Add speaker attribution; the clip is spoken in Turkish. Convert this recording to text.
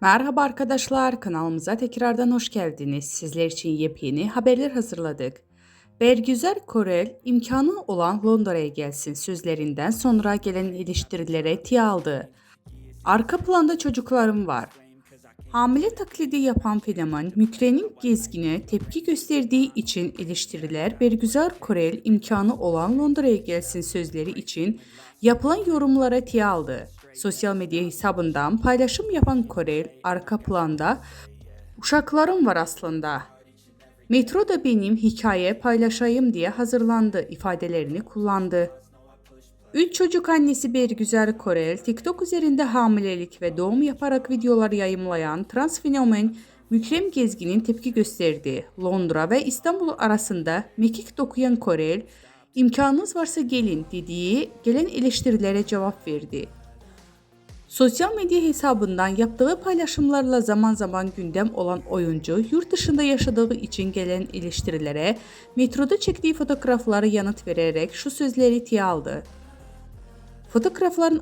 Speaker 1: Merhaba arkadaşlar, kanalımıza tekrardan hoş geldiniz. Sizler için yepyeni haberler hazırladık. Bergüzar Korel, imkanı olan Londra'ya gelsin sözlerinden sonra gelen eleştirilere tiye aldı. Arka planda çocuklarım var. Hamile taklidi yapan fenomen Mükre'nin gezgine tepki gösterdiği için eleştiriler Bergüzar Korel imkanı olan Londra'ya gelsin sözleri için yapılan yorumlara tiye aldı. Sosyal medya hesabından paylaşım yapan Korel arka planda uşaklarım var aslında. Metro da benim hikaye paylaşayım diye hazırlandı ifadelerini kullandı. Üç çocuk annesi Bergüzar Korel, TikTok üzerinde hamilelik ve doğum yaparak videolar yayımlayan trans fenomen Mükrem Gezgin'in tepki gösterdi. Londra ve İstanbul arasında mekik dokuyan Korel, imkanınız varsa gelin dediği gelen eleştirilere cevap verdi. Sosyal medya hesabından yaptığı paylaşımlarla zaman zaman gündem olan oyuncu, yurt dışında yaşadığı için gelen eleştirilere metroda çektiği fotoğrafları yanıt vererek şu sözleri tiye aldı. Fotoğrafların